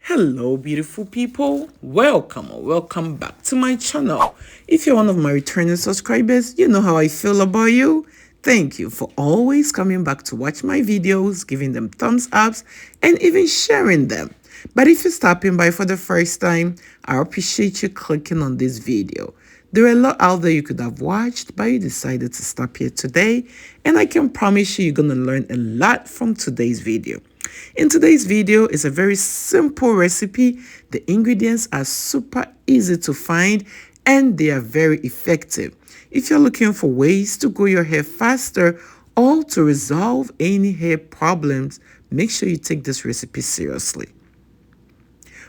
Hello beautiful people, welcome or welcome back to my channel. If you're one of my returning subscribers, you know how I feel about you. Thank you for always coming back to watch my videos, giving them thumbs ups and even sharing them. But if you're stopping by for the first time, I appreciate you clicking on this video. There are a lot out there you could have watched, but you decided to stop here today, and I can promise you're going to learn a lot from today's video. In today's video, it's a very simple recipe. The ingredients are super easy to find and they are very effective. If you're looking for ways to grow your hair faster or to resolve any hair problems, make sure you take this recipe seriously.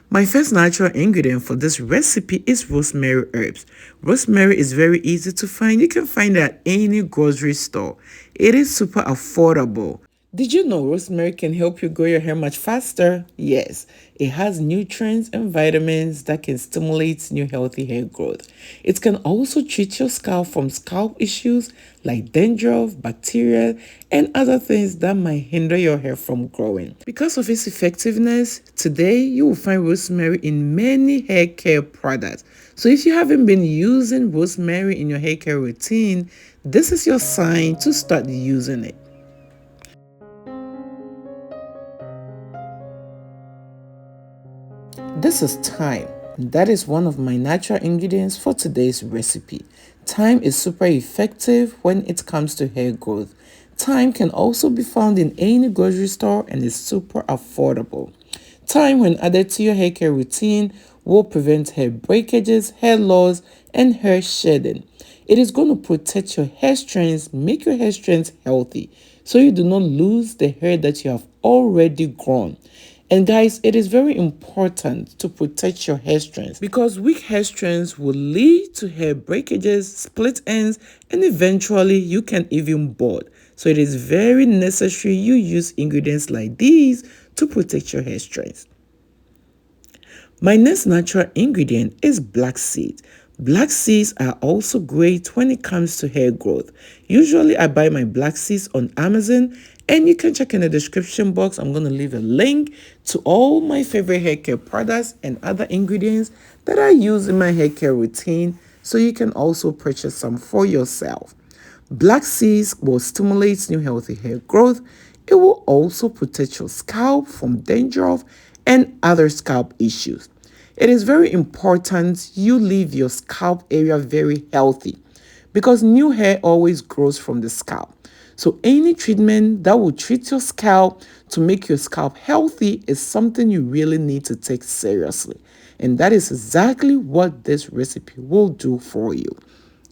My first natural ingredient for this recipe is rosemary herbs. Rosemary is very easy to find. You can find it at any grocery store. It is super affordable. Did you know rosemary can help you grow your hair much faster? Yes, it has nutrients and vitamins that can stimulate new healthy hair growth. It can also treat your scalp from scalp issues like dandruff, bacteria, and other things that might hinder your hair from growing. Because of its effectiveness, today you will find rosemary in many hair care products. So if you haven't been using rosemary in your hair care routine, this is your sign to start using it. This is thyme. That is one of my natural ingredients for today's recipe. Thyme is super effective when it comes to hair growth. Thyme can also be found in any grocery store and is super affordable. Thyme, when added to your hair care routine, will prevent hair breakages, hair loss, and hair shedding. It is going to protect your hair strands, make your hair strands healthy, so you do not lose the hair that you have already grown. And guys, it is very important to protect your hair strands because weak hair strands will lead to hair breakages, split ends, and eventually you can even bald. So it is very necessary you use ingredients like these to protect your hair strands. My next natural ingredient is black seed. Black seeds are also great when it comes to hair growth. Usually I buy my black seeds on Amazon, and you can check in the description box. I'm going to leave a link to all my favorite hair care products and other ingredients that I use in my hair care routine, so you can also purchase some for yourself. Black seeds will stimulate new healthy hair growth. It will also protect your scalp from dandruff and other scalp issues. It is very important you leave your scalp area very healthy because new hair always grows from the scalp. So any treatment that will treat your scalp to make your scalp healthy is something you really need to take seriously. And that is exactly what this recipe will do for you.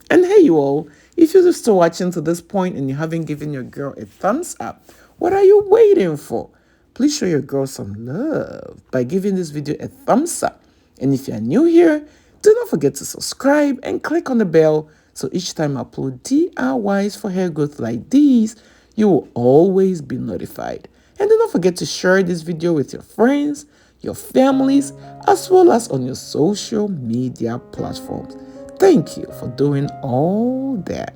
And hey you all, if you're still watching to this point and you haven't given your girl a thumbs up, what are you waiting for? Please show your girl some love by giving this video a thumbs up. And if you're new here, do not forget to subscribe and click on the bell so each time I upload DIYs for hair growth like these, you will always be notified. And do not forget to share this video with your friends, your families, as well as on your social media platforms. Thank you for doing all that.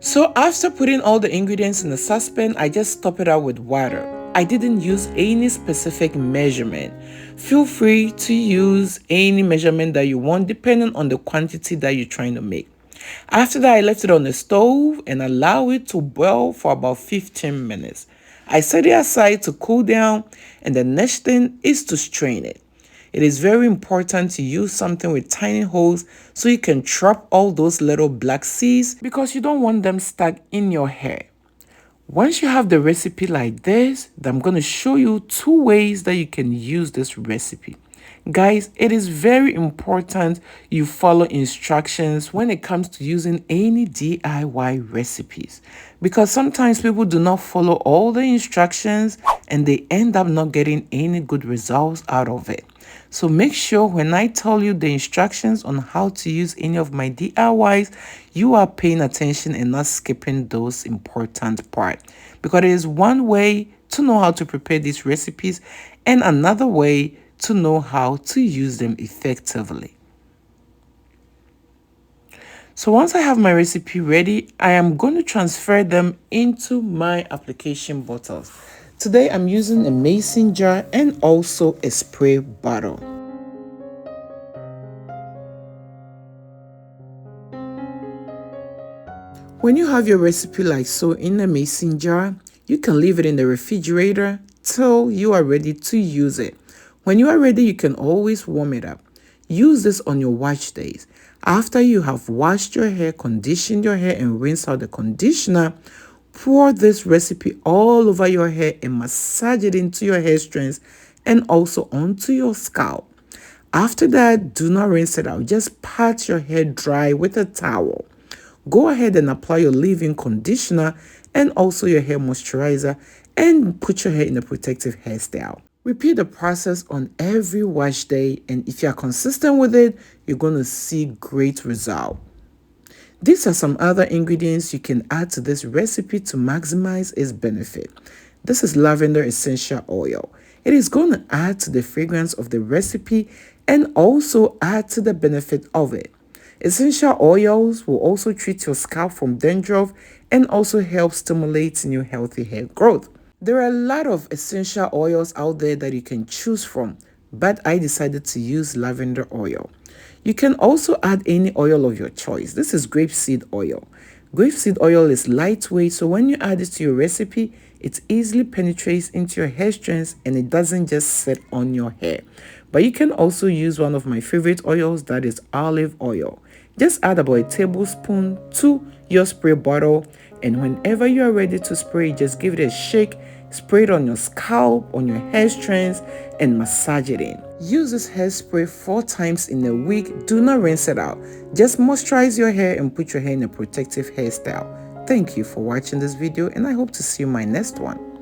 So after putting all the ingredients in the saucepan, I just top it out with water. I didn't use any specific measurement. Feel free to use any measurement that you want depending on the quantity that you're trying to make. After that, I left it on the stove and allow it to boil for about 15 minutes. I set it aside to cool down, and the next thing is to strain it. It is very important to use something with tiny holes so you can trap all those little black seeds because you don't want them stuck in your hair. Once you have the recipe like this, I'm going to show you 2 ways that you can use this recipe. Guys, it is very important you follow instructions when it comes to using any DIY recipes because sometimes people do not follow all the instructions and they end up not getting any good results out of it. So make sure when I tell you the instructions on how to use any of my DIYs, you are paying attention and not skipping those important parts. because it is one way to know how to prepare these recipes and another way to know how to use them effectively. So once I have my recipe ready, I am going to transfer them into my application bottles. Today I'm using a mason jar and also a spray bottle. When you have your recipe like so in a mason jar, you can leave it in the refrigerator till you are ready to use it. When you are ready, you can always warm it up. Use this on your wash days. After you have washed your hair, conditioned your hair, and rinsed out the conditioner, pour this recipe all over your hair and massage it into your hair strands and also onto your scalp. After that, do not rinse it out. Just pat your hair dry with a towel. Go ahead and apply your leave-in conditioner and also your hair moisturizer and put your hair in a protective hairstyle. Repeat the process on every wash day, and if you are consistent with it, you're going to see great results. These are some other ingredients you can add to this recipe to maximize its benefit. This is lavender essential oil. It is going to add to the fragrance of the recipe and also add to the benefit of it. Essential oils will also treat your scalp from dandruff and also help stimulate new healthy hair growth. There are a lot of essential oils out there that you can choose from, but I decided to use lavender oil. You can also add any oil of your choice. This is grapeseed oil. Grapeseed oil is lightweight, so when you add it to your recipe, it easily penetrates into your hair strands and it doesn't just sit on your hair. But you can also use one of my favorite oils, that is olive oil. Just add about a tablespoon to your spray bottle, and whenever you are ready to spray, just give it a shake, spray it on your scalp, on your hair strands, and massage it in. Use this hairspray 4 times in a week. Do not rinse it out. Just moisturize your hair and put your hair in a protective hairstyle. Thank you for watching this video, and I hope to see you in my next one.